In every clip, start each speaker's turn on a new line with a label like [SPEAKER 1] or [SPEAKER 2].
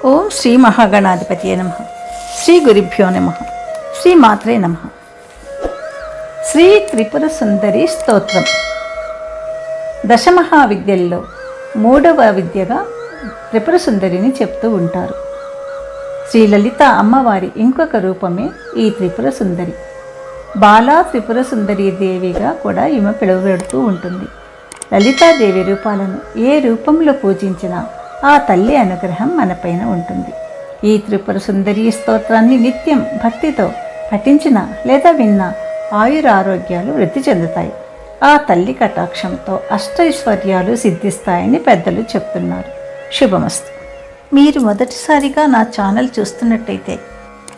[SPEAKER 1] ఓం శ్రీ మహాగణాధిపతియే నమః. శ్రీ గురుభ్యో నమః. శ్రీ మాత్రే నమః. శ్రీ త్రిపుర సుందరి స్తోత్రం. దశమహావిద్యల్లో 3వ విద్యగా త్రిపుర సుందరిని చెప్తూ ఉంటారు. శ్రీ లలిత అమ్మవారి ఇంకొక రూపమే ఈ త్రిపుర సుందరి. బాలా త్రిపుర సుందరి దేవిగా కూడా ఈమె పిలువబడుతూ ఉంటుంది. లలితాదేవి రూపాలను ఏ రూపంలో పూజించినా ఆ తల్లి అనుగ్రహం మనపైన ఉంటుంది. ఈ త్రిపుర సుందరి స్తోత్రాన్ని నిత్యం భక్తితో పఠించిన లేదా విన్న ఆయురారోగ్యాలు వృద్ధి చెందుతాయి. ఆ తల్లి కటాక్షంతో అష్టైశ్వర్యాలు సిద్ధిస్తాయని పెద్దలు చెప్తున్నారు. శుభమస్తు. మీరు మొదటిసారిగా నా ఛానల్ చూస్తున్నట్టయితే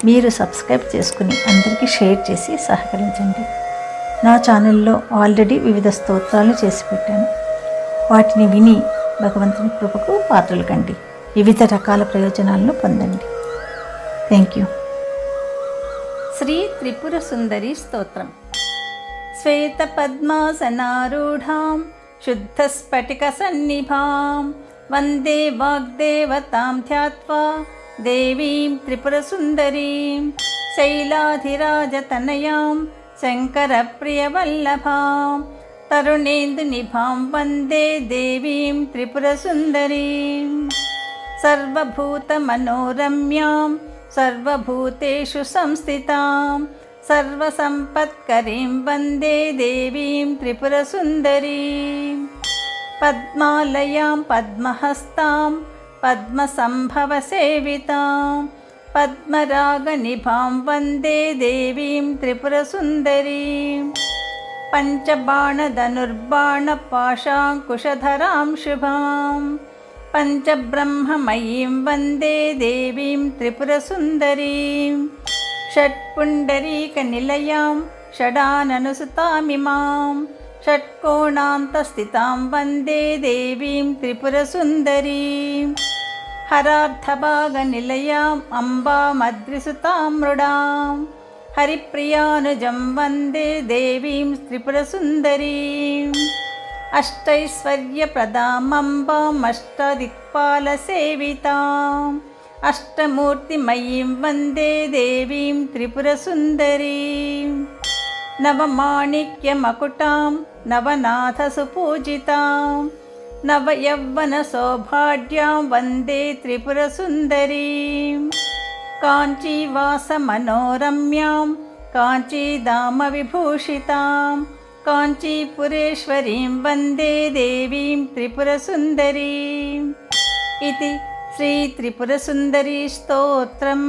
[SPEAKER 1] మీరు సబ్స్క్రైబ్ చేసుకుని అందరికీ షేర్ చేసి సహకరించండి. నా ఛానల్లో ఆల్రెడీ వివిధ స్తోత్రాలు చేసి పెట్టాను. వాటిని విని భగవంతుని కృపకు పాత్రలు కండి. వివిధ రకాల ప్రయోజనాలను పొందండి. Thank you. శ్రీ త్రిపుర సుందరి స్తోత్రం. శ్వేత పద్మాసనారూఢాం శుద్ధ స్ఫటిక సన్నిభాం వందే వాగ్దేవతాం ధ్యాత్వా దేవీం త్రిపుర సుందరీం శైలాధిరాజతనయాం శంకర ప్రియవల్లభాం తరుణేందునిభాం వందే దేవీం త్రిపుర సుందరీం సర్వభూతమనోరమ్యాం సర్వభూతేషు సంస్థితాం సర్వసంపత్కరీం వందే దేవీం త్రిపుర సుందరీం పద్మాలయాం పద్మహస్తాం పద్మసంభవసేవితాం పద్మరాగనిభాం వందే దేవీం త్రిపుర సుందరీం పంచబాణధనుర్బాణపాశాంకుశధరాం శుభాం పంచబ్రహ్మమయీం వందే దేవీం త్రిపుర సుందరీం షట్పుండరీకనిలయాం షడాననుసుతామిమాం షట్కోణాంతస్థితాం వందే దేవీం త్రిపుర సుందరీం హరార్థభాగనిలయాం అంబామద్రిసుతాం మృడాం హరిప్రియానుజం వందే దేవీం త్రిపుర సుందరీం అష్టైశ్వర్యప్రదామంబాం అష్టదిక్పాలసేవితాం అష్టమూర్తిమయీం వందే దేవీం త్రిపుర సుందరీం నవమాణిక్యమకుటాం నవనాథసుపూజితాం నవయవ్వనసౌభాగ్యాం వందే త్రిపుర సుందరీం కాంచీవాసమనోరమ్యాం కాంచీధామవిభూషితాం కాంచీపురేశ్వరీం వందే దేవీం త్రిపుర సుందరీం ఇది శ్రీ త్రిపుర సుందరీ స్తోత్రం.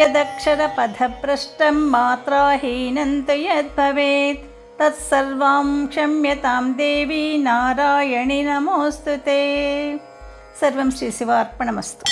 [SPEAKER 1] యదక్షరపథభ్రష్టం మాత్రాహీనం తు యద్భవేత్ తత్సర్వం క్షమ్యతాం దేవీ నారాయణి నమోస్తుతే. సర్వం శ్రీ శివార్పణమస్తు.